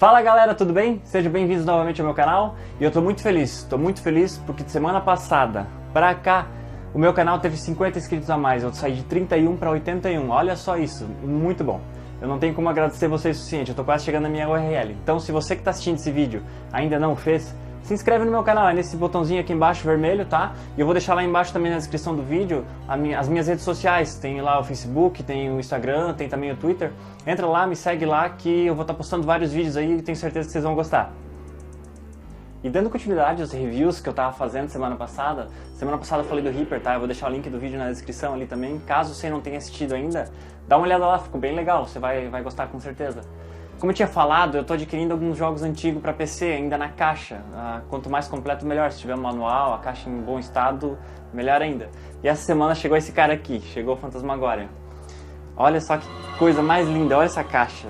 Fala galera, tudo bem? Sejam bem-vindos novamente ao meu canal e eu tô muito feliz porque de semana passada pra cá o meu canal teve 50 inscritos a mais, eu saí de 31 para 81, olha só isso, muito bom. Eu não tenho como agradecer vocês o suficiente, eu tô quase chegando na minha URL. Então se você que tá assistindo esse vídeo ainda não fez, se inscreve no meu canal, é nesse botãozinho aqui embaixo vermelho, tá? E eu vou deixar lá embaixo também na descrição do vídeo as minhas redes sociais. Tem lá o Facebook, tem o Instagram, tem também o Twitter. Entra lá, me segue lá que eu vou estar postando vários vídeos aí e tenho certeza que vocês vão gostar. E dando continuidade aos reviews que eu tava fazendo semana passada eu falei do Reaper, tá? Eu vou deixar o link do vídeo na descrição ali também. Caso você não tenha assistido ainda, dá uma olhada lá, ficou bem legal, você vai gostar com certeza. Como eu tinha falado, eu estou adquirindo alguns jogos antigos para PC, ainda na caixa. Quanto mais completo, melhor. Se tiver um manual, a caixa em bom estado, melhor ainda. E essa semana chegou esse cara aqui, chegou o Phantasmagoria. Olha só que coisa mais linda, olha essa caixa.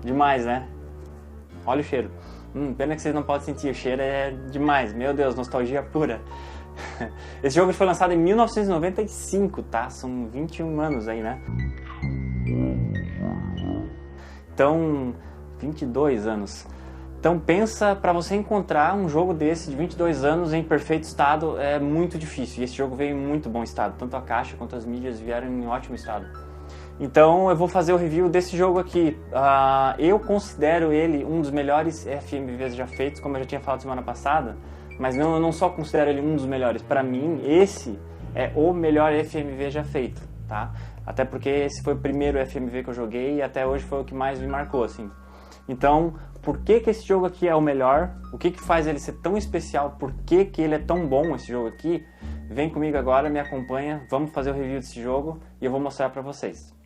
Demais, né? Olha o cheiro. Pena que vocês não podem sentir, o cheiro é demais. Meu Deus, nostalgia pura. Esse jogo foi lançado em 1995, tá? São 21 anos aí, né? Então, 22 anos. Então pensa, para você encontrar um jogo desse de 22 anos em perfeito estado é muito difícil. E esse jogo veio em muito bom estado, tanto a caixa quanto as mídias vieram em ótimo estado. Então eu vou fazer o review desse jogo aqui. Eu considero ele um dos melhores FMVs já feitos, como eu já tinha falado semana passada. Mas eu não só considero ele um dos melhores. Para mim, esse é o melhor FMV já feito, tá? Até porque esse foi o primeiro FMV que eu joguei e até hoje foi o que mais me marcou, assim. Então, por que esse jogo aqui é o melhor? O que faz ele ser tão especial? Por que ele é tão bom, esse jogo aqui? Vem comigo agora, me acompanha, vamos fazer o review desse jogo e eu vou mostrar pra vocês.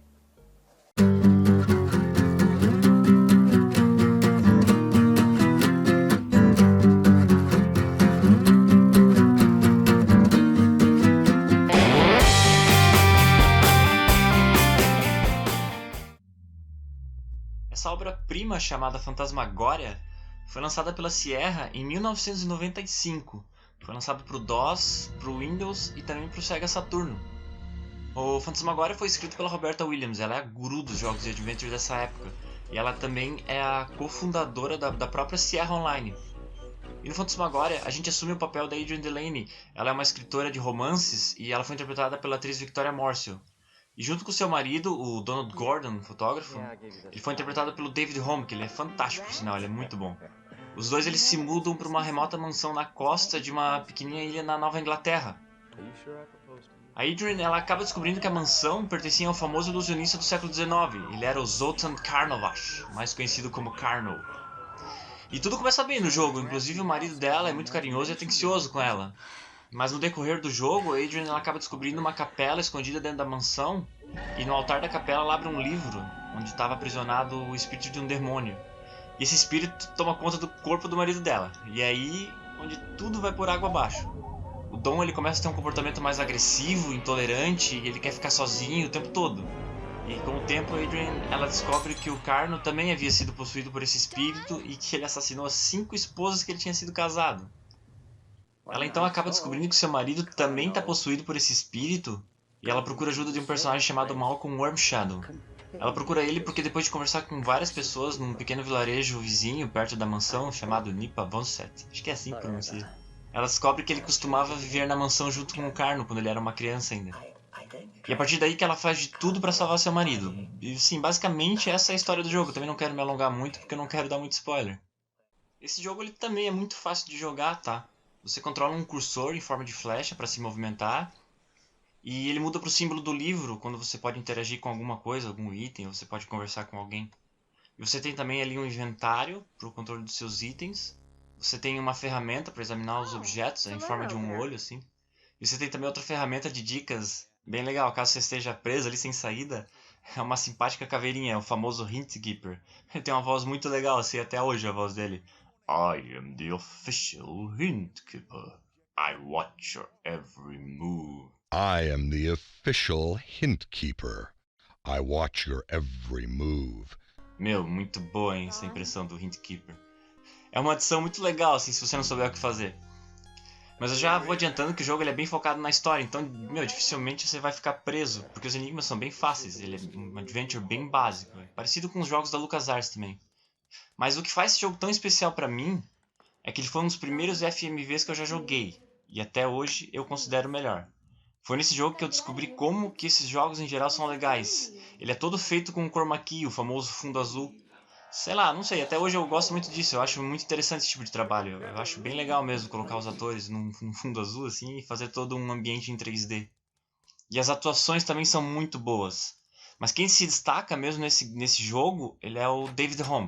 Essa obra-prima chamada Phantasmagoria foi lançada pela Sierra em 1995. Foi lançado para o DOS, para o Windows e também para o Sega Saturno. O Phantasmagoria foi escrito pela Roberta Williams, ela é a guru dos jogos de adventure dessa época. E ela também é a cofundadora da própria Sierra Online. E no Phantasmagoria a gente assume o papel da Adrienne Delaney. Ela é uma escritora de romances e ela foi interpretada pela atriz Victoria Morcill. E junto com seu marido, o Donald Gordon, fotógrafo, ele foi interpretado pelo David Holm, que ele é fantástico por sinal, ele é muito bom. Os dois eles se mudam para uma remota mansão na costa de uma pequenininha ilha na Nova Inglaterra. A Adrienne ela acaba descobrindo que a mansão pertencia ao famoso ilusionista do século XIX, ele era o Zoltan Karlovash, mais conhecido como Carno. E tudo começa bem no jogo, inclusive o marido dela é muito carinhoso e atencioso com ela. Mas no decorrer do jogo, a Adrienne ela acaba descobrindo uma capela escondida dentro da mansão e no altar da capela ela abre um livro onde estava aprisionado o espírito de um demônio. E esse espírito toma conta do corpo do marido dela. E é aí onde tudo vai por água abaixo. O Dom ele começa a ter um comportamento mais agressivo, intolerante e ele quer ficar sozinho o tempo todo. E com o tempo a Adrienne ela descobre que o Carno também havia sido possuído por esse espírito e que ele assassinou as 5 esposas que ele tinha sido casado. Ela então acaba descobrindo que seu marido também está possuído por esse espírito e ela procura ajuda de um personagem chamado Malcolm Wormshadow. Ela procura ele porque depois de conversar com várias pessoas num pequeno vilarejo vizinho perto da mansão chamado Nipa Vonset, acho que é assim que pronuncia, ela descobre que ele costumava viver na mansão junto com o Carno quando ele era uma criança ainda. E a partir daí que ela faz de tudo para salvar seu marido. E sim, basicamente essa é a história do jogo. Eu também não quero me alongar muito porque eu não quero dar muito spoiler. Esse jogo ele também é muito fácil de jogar, tá? Você controla um cursor em forma de flecha para se movimentar e ele muda para o símbolo do livro quando você pode interagir com alguma coisa, algum item, ou você pode conversar com alguém. E você tem também ali um inventário para o controle dos seus itens. Você tem uma ferramenta para examinar os objetos em forma de um olho, assim. E você tem também outra ferramenta de dicas bem legal, caso você esteja preso ali sem saída. É uma simpática caveirinha, é o famoso Hint Keeper. Ele tem uma voz muito legal, assim, até hoje a voz dele. I am the official hint keeper. I watch your every move. I am the official hint keeper. I watch your every move. Meu, muito boa, hein, essa impressão do Hint Keeper. É uma adição muito legal, assim, se você não souber o que fazer. Mas eu já vou adiantando que o jogo ele é bem focado na história, então, meu, dificilmente você vai ficar preso, porque os enigmas são bem fáceis, ele é um adventure bem básico, parecido com os jogos da LucasArts também. Mas o que faz esse jogo tão especial pra mim é que ele foi um dos primeiros FMVs que eu já joguei, e até hoje eu considero o melhor. Foi nesse jogo que eu descobri como que esses jogos em geral são legais. Ele é todo feito com chroma key, o famoso fundo azul. Sei lá, não sei, até hoje eu gosto muito disso, eu acho muito interessante esse tipo de trabalho. Eu acho bem legal mesmo colocar os atores num fundo azul assim e fazer todo um ambiente em 3D. E as atuações também são muito boas. Mas quem se destaca mesmo nesse jogo, ele é o David Holm.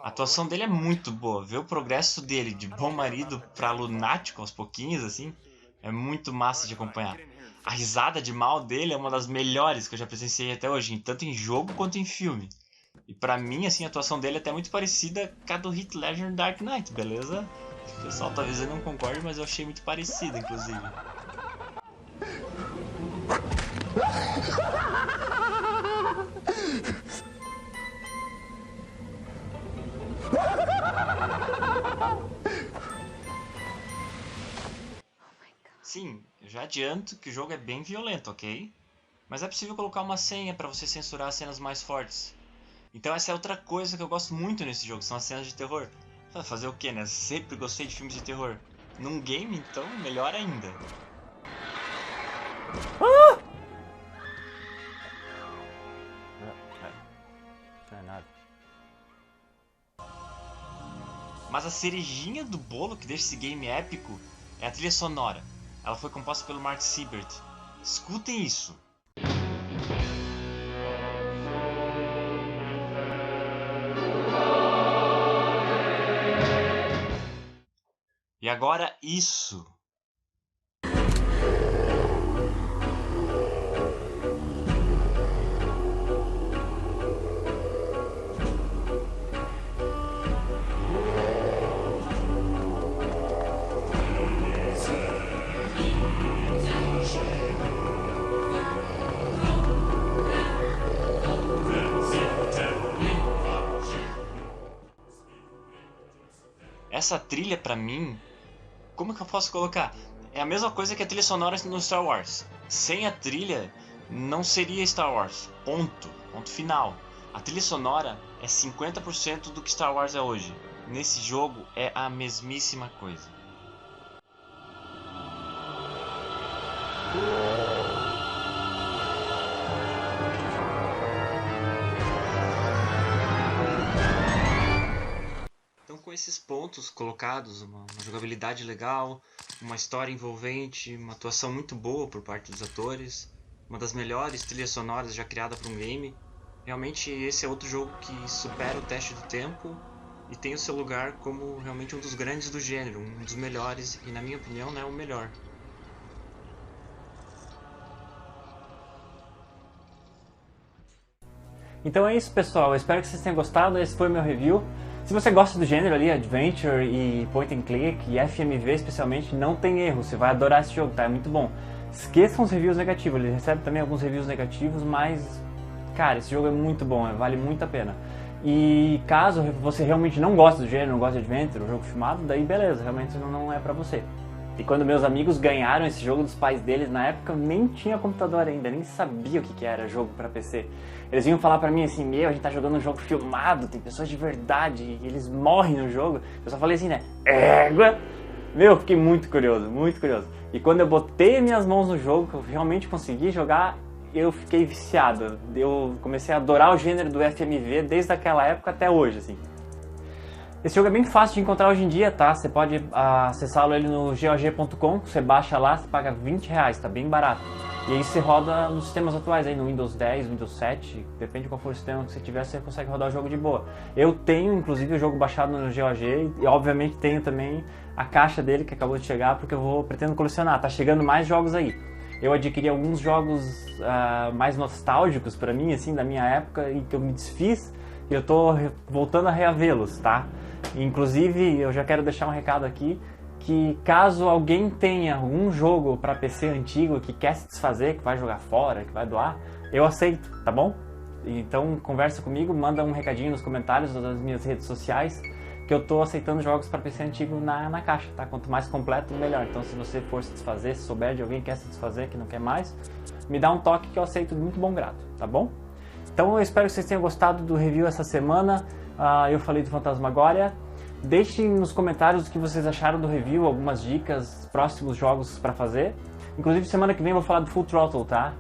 A atuação dele é muito boa. Ver o progresso dele de bom marido pra lunático aos pouquinhos, assim, é muito massa de acompanhar. A risada de mal dele é uma das melhores que eu já presenciei até hoje, tanto em jogo quanto em filme. E pra mim, assim, a atuação dele é até muito parecida com a do Heath Ledger no Dark Knight, beleza? O pessoal talvez não concorde, mas eu achei muito parecida, inclusive. Sim, eu já adianto que o jogo é bem violento, ok? Mas é possível colocar uma senha para você censurar as cenas mais fortes. Então essa é outra coisa que eu gosto muito nesse jogo, são as cenas de terror. Fazer o que, né? Sempre gostei de filmes de terror. Num game, então, melhor ainda. Ah! Não é nada. Mas a cerejinha do bolo que deixa esse game épico é a trilha sonora. Ela foi composta pelo Mark Siebert. Escutem isso. E agora isso. Essa trilha pra mim, como que eu posso colocar? É a mesma coisa que a trilha sonora no Star Wars. Sem a trilha, não seria Star Wars. Ponto. Ponto final. A trilha sonora é 50% do que Star Wars é hoje. Nesse jogo é a mesmíssima coisa. Então, com esses pontos colocados, uma jogabilidade legal, uma história envolvente, uma atuação muito boa por parte dos atores, uma das melhores trilhas sonoras já criada para um game, realmente esse é outro jogo que supera o teste do tempo e tem o seu lugar como realmente um dos grandes do gênero, um dos melhores e, na minha opinião, né, o melhor. Então é isso, pessoal. Eu espero que vocês tenham gostado. Esse foi o meu review. Se você gosta do gênero ali, Adventure e Point and Click e FMV especialmente, não tem erro. Você vai adorar esse jogo, tá? É muito bom. Esqueçam os reviews negativos. Ele recebe também alguns reviews negativos, mas, cara, esse jogo é muito bom. Vale muito a pena. E caso você realmente não goste do gênero, não gosta de Adventure, o jogo filmado, daí beleza, realmente não é pra você. E quando meus amigos ganharam esse jogo dos pais deles, na época eu nem tinha computador ainda, nem sabia o que era jogo pra PC. Eles vinham falar pra mim assim, a gente tá jogando um jogo filmado, tem pessoas de verdade, e eles morrem no jogo. Eu só falei assim, né, égua! Eu fiquei muito curioso, muito curioso. E quando eu botei minhas mãos no jogo, que eu realmente consegui jogar, eu fiquei viciado. Eu comecei a adorar o gênero do FMV desde aquela época até hoje, assim. Esse jogo é bem fácil de encontrar hoje em dia, tá? Você pode acessá-lo ele no GOG.com, você baixa lá, você paga R$20, tá bem barato. E aí você roda nos sistemas atuais, aí no Windows 10, Windows 7, depende de qual for o sistema que você tiver, você consegue rodar o jogo de boa. Eu tenho, inclusive, o jogo baixado no GOG e, obviamente, tenho também a caixa dele que acabou de chegar, porque eu pretendo colecionar. Tá chegando mais jogos aí. Eu adquiri alguns jogos mais nostálgicos pra mim, assim, da minha época, e que eu me desfiz, e eu tô voltando a reavê-los, tá? Inclusive, eu já quero deixar um recado aqui, que caso alguém tenha algum jogo para PC antigo que quer se desfazer, que vai jogar fora, que vai doar, eu aceito, tá bom? Então conversa comigo, manda um recadinho nos comentários das minhas redes sociais, que eu tô aceitando jogos para PC antigo na caixa, tá? Quanto mais completo, melhor. Então se você for se desfazer, se souber de alguém que quer se desfazer, que não quer mais, me dá um toque que eu aceito de muito bom grado, tá bom? Então eu espero que vocês tenham gostado do review essa semana. eu falei do Phantasmagoria. Deixem nos comentários o que vocês acharam do review, algumas dicas, próximos jogos para fazer. Inclusive semana que vem eu vou falar do Full Throttle, tá?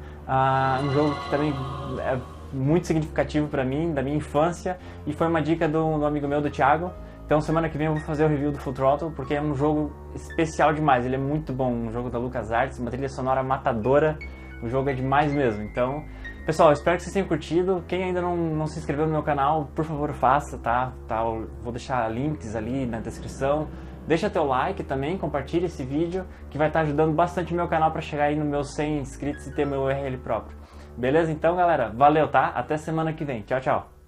Um jogo que também é muito significativo para mim, da minha infância, e foi uma dica do amigo meu, do Thiago. Então semana que vem eu vou fazer o review do Full Throttle, porque é um jogo especial demais, ele é muito bom, um jogo da LucasArts, uma trilha sonora matadora, o jogo é demais mesmo. Então, pessoal, espero que vocês tenham curtido. Quem ainda não se inscreveu no meu canal, por favor faça, tá? Eu vou deixar links ali na descrição. Deixa teu like também, compartilha esse vídeo, que vai estar ajudando bastante o meu canal para chegar aí nos meus 100 inscritos e ter meu URL próprio. Beleza? Então, galera, valeu, tá? Até semana que vem. Tchau, tchau.